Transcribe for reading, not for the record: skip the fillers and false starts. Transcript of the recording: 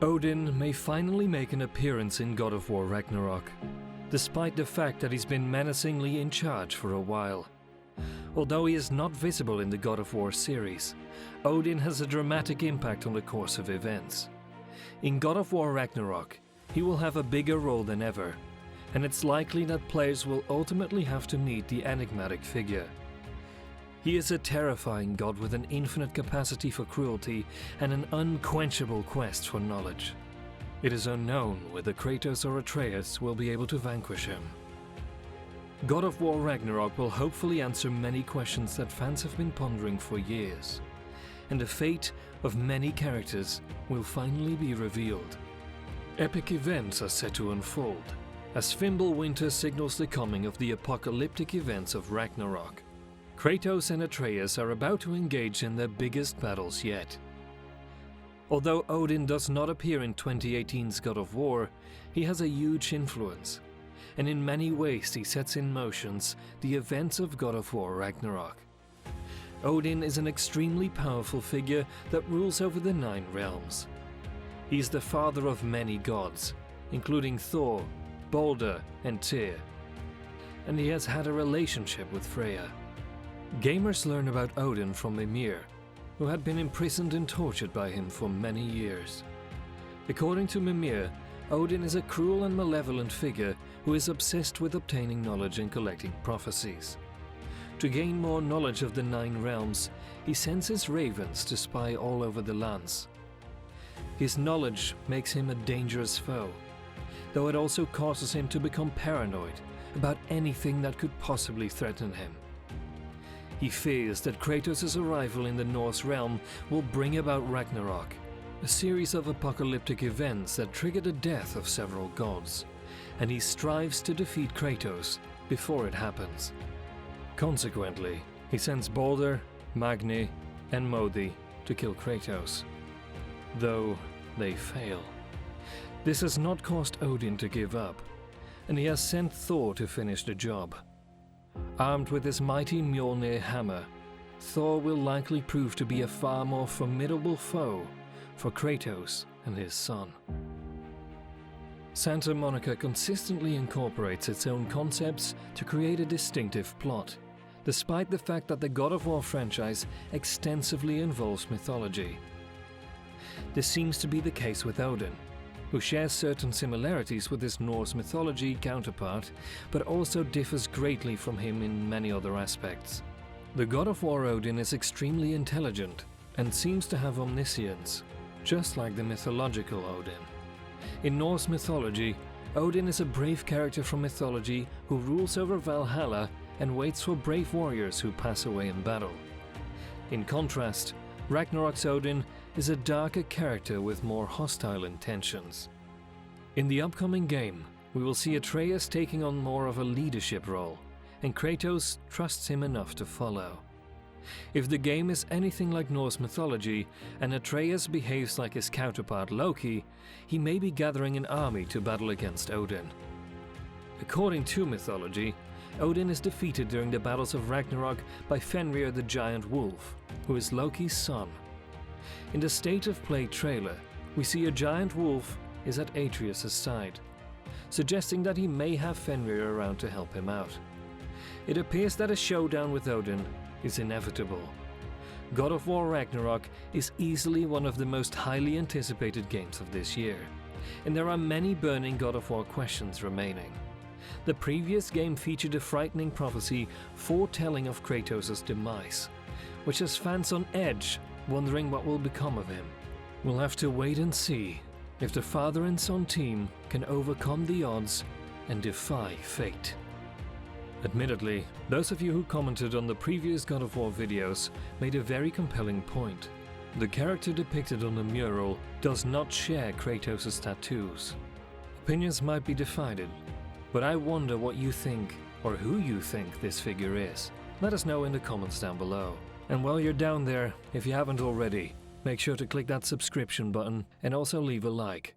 Odin may finally make an appearance in God of War Ragnarok, despite the fact that he's been menacingly in charge for a while. Although he is not visible in the God of War series, Odin has a dramatic impact on the course of events. In God of War Ragnarok, he will have a bigger role than ever, and it's likely that players will ultimately have to meet the enigmatic figure. He is a terrifying god with an infinite capacity for cruelty and an unquenchable quest for knowledge. It is unknown whether Kratos or Atreus will be able to vanquish him. God of War Ragnarok will hopefully answer many questions that fans have been pondering for years, and the fate of many characters will finally be revealed. Epic events are set to unfold, as Fimbulwinter signals the coming of the apocalyptic events of Ragnarok. Kratos and Atreus are about to engage in their biggest battles yet. Although Odin does not appear in 2018's God of War, he has a huge influence, and in many ways he sets in motion the events of God of War Ragnarok. Odin is an extremely powerful figure that rules over the 9 realms. He is the father of many gods, including Thor, Balder, and Tyr, and he has had a relationship with Freya. Gamers learn about Odin from Mimir, who had been imprisoned and tortured by him for many years. According to Mimir, Odin is a cruel and malevolent figure who is obsessed with obtaining knowledge and collecting prophecies. To gain more knowledge of the 9 realms, he sends his ravens to spy all over the lands. His knowledge makes him a dangerous foe, though it also causes him to become paranoid about anything that could possibly threaten him. He fears that Kratos' arrival in the Norse realm will bring about Ragnarok, a series of apocalyptic events that trigger the death of several gods, and he strives to defeat Kratos before it happens. Consequently, he sends Balder, Magni, and Modi to kill Kratos, though they fail. This has not caused Odin to give up, and he has sent Thor to finish the job. Armed with his mighty Mjolnir hammer, Thor will likely prove to be a far more formidable foe for Kratos and his son. Santa Monica consistently incorporates its own concepts to create a distinctive plot, despite the fact that the God of War franchise extensively involves mythology. This seems to be the case with Odin, who shares certain similarities with his Norse mythology counterpart, but also differs greatly from him in many other aspects. The God of War Odin is extremely intelligent and seems to have omniscience, just like the mythological Odin. In Norse mythology, Odin is a brave character from mythology who rules over Valhalla and waits for brave warriors who pass away in battle. In contrast, Ragnarok's Odin is a darker character with more hostile intentions. In the upcoming game, we will see Atreus taking on more of a leadership role, and Kratos trusts him enough to follow. If the game is anything like Norse mythology, and Atreus behaves like his counterpart Loki, he may be gathering an army to battle against Odin. According to mythology, Odin is defeated during the battles of Ragnarok by Fenrir the giant wolf, who is Loki's son. In the State of Play trailer, we see a giant wolf is at Atreus' side, suggesting that he may have Fenrir around to help him out. It appears that a showdown with Odin is inevitable. God of War Ragnarok is easily one of the most highly anticipated games of this year, and there are many burning God of War questions remaining. The previous game featured a frightening prophecy foretelling of Kratos' demise, which has fans on edge, wondering what will become of him. We'll have to wait and see if the father and son team can overcome the odds and defy fate. Admittedly, those of you who commented on the previous God of War videos made a very compelling point. The character depicted on the mural does not share Kratos' tattoos. Opinions might be divided, but I wonder what you think, or who you think this figure is. Let us know in the comments down below. And while you're down there, if you haven't already, make sure to click that subscription button and also leave a like.